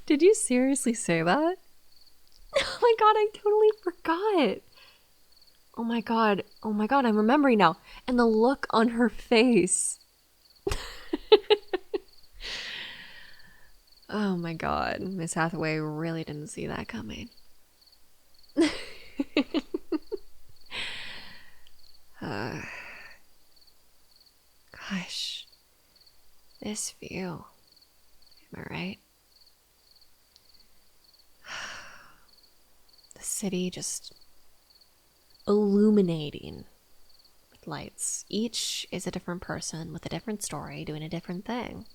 Did you seriously say that? Oh my god, I totally forgot. Oh my god. Oh my god, I'm remembering now. And the look on her face. Oh my god. Miss Hathaway really didn't see that coming. Gosh. This view. Am I right? The city just illuminating with lights. Each is a different person with a different story doing a different thing.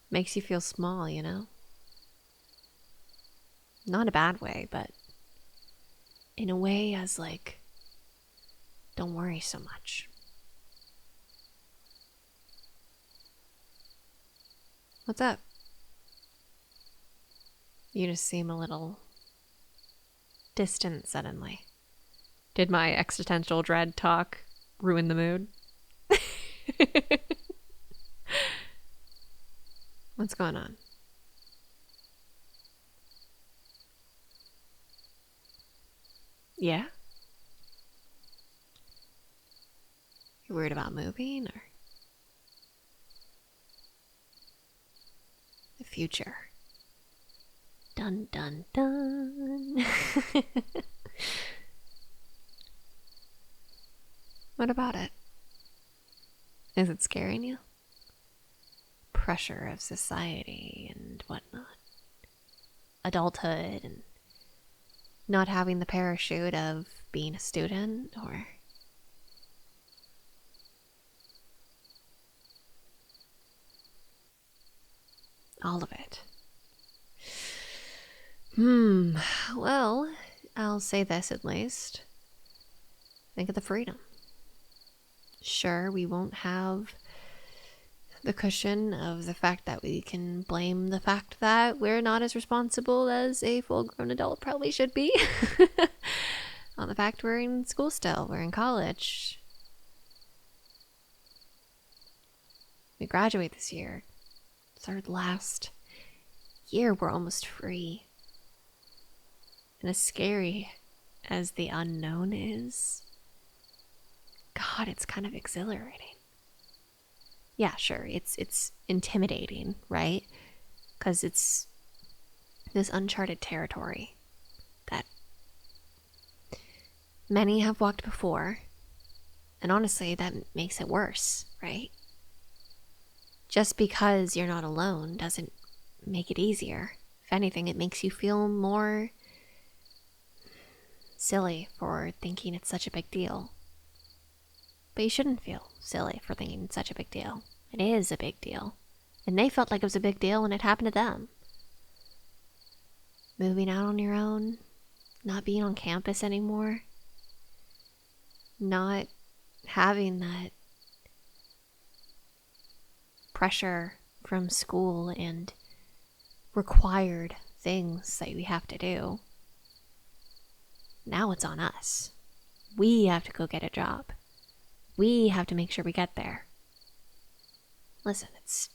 Makes you feel small, you know? Not in a bad way, but in a way as like, don't worry so much. What's up? You just seem a little distant suddenly. Did my existential dread talk ruin the mood? What's going on? Yeah? You worried about moving or the future? Dun dun dun. What about it? Is it scaring you? Pressure of society and whatnot. Adulthood and not having the parachute of being a student or... all of it. Well, I'll say this at least. Think of the freedom. Sure, we won't have the cushion of the fact that we can blame the fact that we're not as responsible as a full-grown adult probably should be. On the fact we're in school still, we're in college. We graduate this year. It's our last year, we're almost free. And as scary as the unknown is, God, it's kind of exhilarating. Yeah, sure, it's intimidating, right? Because it's this uncharted territory that many have walked before. And honestly, that makes it worse, right? Just because you're not alone doesn't make it easier. If anything, it makes you feel more silly for thinking it's such a big deal. But you shouldn't feel silly for thinking it's such a big deal. It is a big deal. And they felt like it was a big deal when it happened to them. Moving out on your own, not being on campus anymore, not having that pressure from school and required things that we have to do. Now it's on us. We have to go get a job. We have to make sure we get there. Listen, it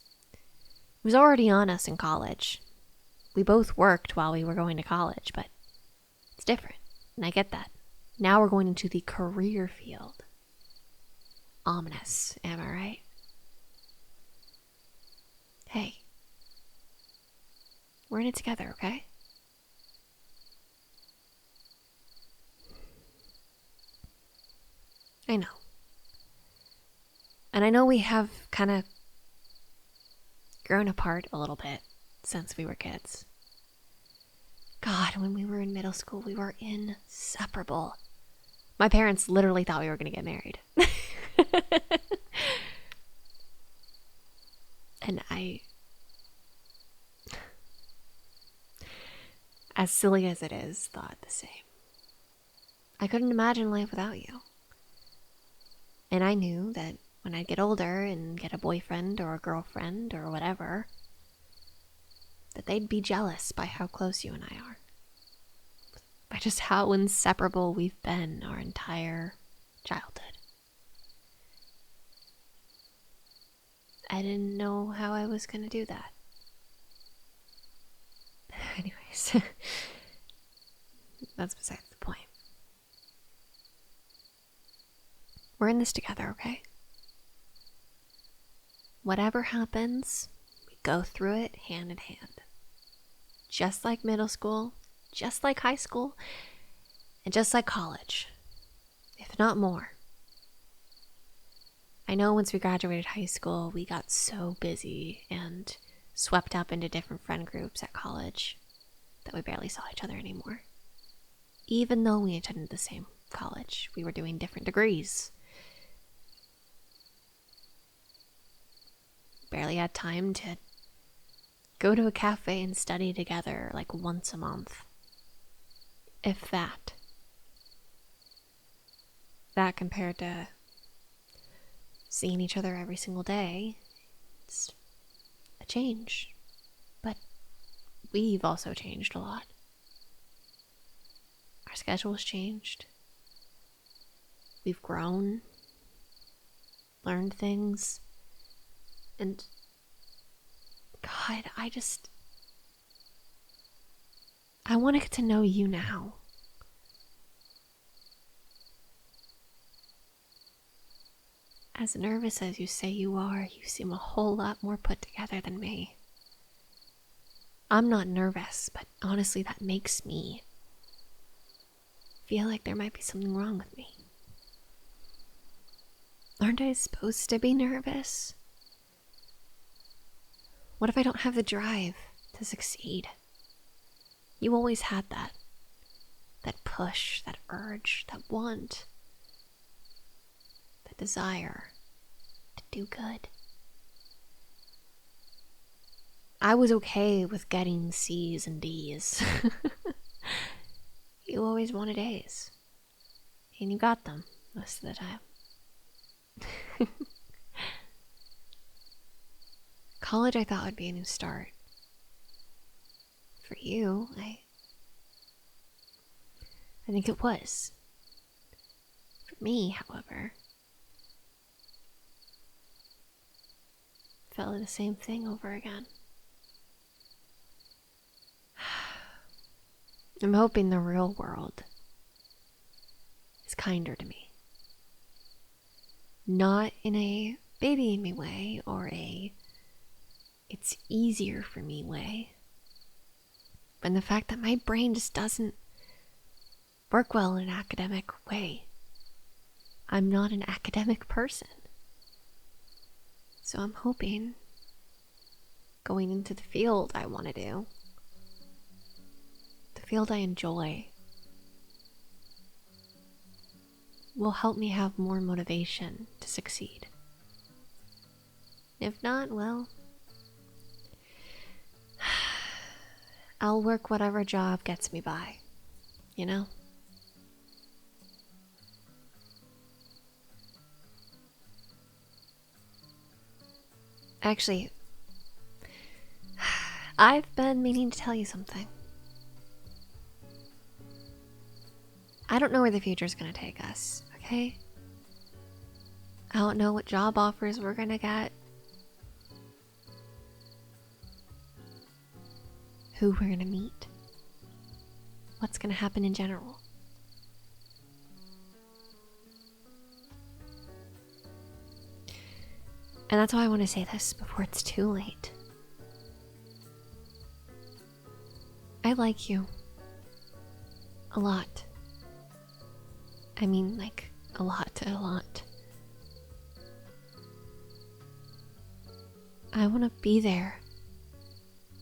was already on us in college. We both worked while we were going to college, but it's different, and I get that. Now we're going into the career field. Ominous, am I right? Hey, we're in it together, okay? I know. And I know we have kind of grown apart a little bit since we were kids. God, when we were in middle school, we were inseparable. My parents literally thought we were going to get married. And as silly as it is, thought the same. I couldn't imagine life without you. And I knew that when I'd get older and get a boyfriend or a girlfriend or whatever, that they'd be jealous by how close you and I are. By just how inseparable we've been our entire childhood. I didn't know how I was going to do that. Anyways, that's besides the point. We're in this together, okay? Whatever happens, we go through it hand in hand. Just like middle school, just like high school, and just like college, if not more. I know once we graduated high school, we got so busy and swept up into different friend groups at college that we barely saw each other anymore. Even though we attended the same college, we were doing different degrees. Barely had time to go to a cafe and study together like once a month. If that. That compared to seeing each other every single day, it's a change. But we've also changed a lot. Our schedule's changed. We've grown, learned things, and God, I want to get to know you now. As nervous as you say you are, you seem a whole lot more put together than me. I'm not nervous, but honestly, that makes me feel like there might be something wrong with me. Aren't I supposed to be nervous? What if I don't have the drive to succeed? You always had that. That push, that urge, that want, that desire to do good. I was okay with getting C's and D's. You always wanted A's. And you got them most of the time. College I thought would be a new start. For you, I think it was. For me, however, felt like the same thing over again. I'm hoping the real world is kinder to me. Not in a babying me way or a it's easier for me way, but in the fact that my brain just doesn't work well in an academic way. I'm not an academic person. So I'm hoping going into the field I want to do, the field I enjoy, will help me have more motivation to succeed. If not, well, I'll work whatever job gets me by, you know? Actually, I've been meaning to tell you something. I don't know where the future's gonna take us, okay? I don't know what job offers we're gonna get, who we're gonna meet, what's gonna happen in general. And that's why I want to say this before it's too late. I like you. A lot. I mean, like, a lot. I want to be there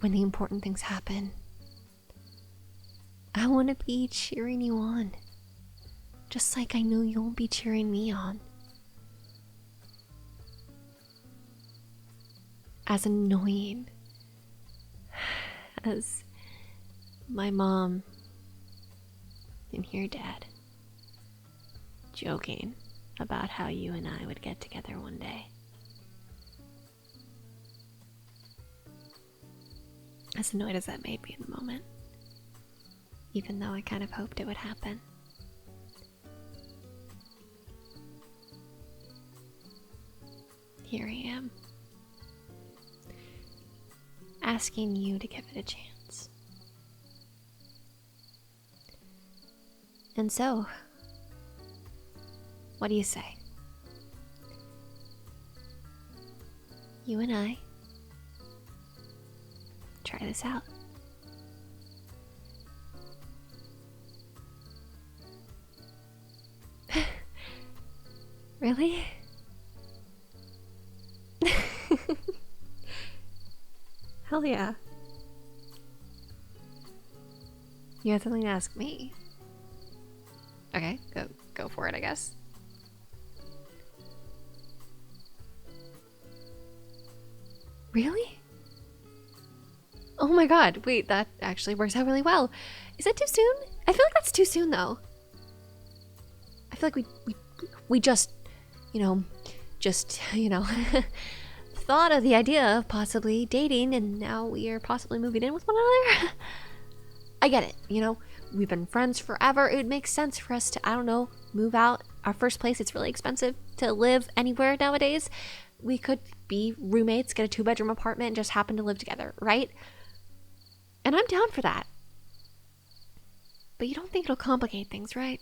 when the important things happen. I want to be cheering you on, just like I know you'll be cheering me on. As annoying as my mom and your dad joking about how you and I would get together one day. As annoyed as that made me in the moment, even though I kind of hoped it would happen. Here I am, asking you to give it a chance. And so, what do you say? You and I try this out. Really? Hell yeah. You had something to ask me. Okay, go for it, I guess. Really? Oh my god, wait, that actually works out really well. Is that too soon? I feel like that's too soon though. I feel like we just, thought of the idea of possibly dating and now we are possibly moving in with one another. I get it, we've been friends forever. It would make sense for us to, I don't know, move out. Our first place, it's really expensive to live anywhere nowadays. We could be roommates, get a 2-bedroom apartment, and just happen to live together, right? And I'm down for that. But you don't think it'll complicate things, right?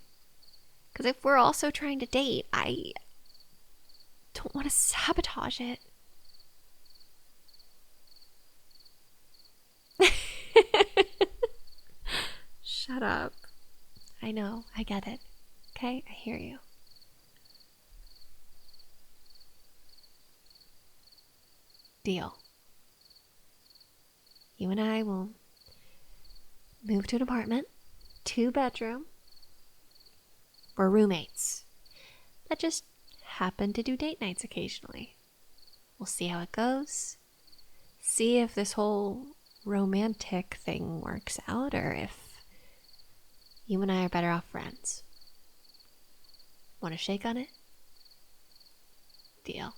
Because if we're also trying to date, I don't want to sabotage it. Shut up. I know, I get it. Okay, I hear you. Deal. You and I will move to an apartment, 2-bedroom. We're roommates that just happen to do date nights occasionally. We'll see how it goes. See if this whole romantic thing works out or if you and I are better off friends. Want to shake on it? Deal.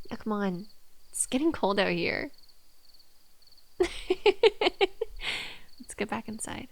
Now, come on. It's getting cold out here. Let's get back inside.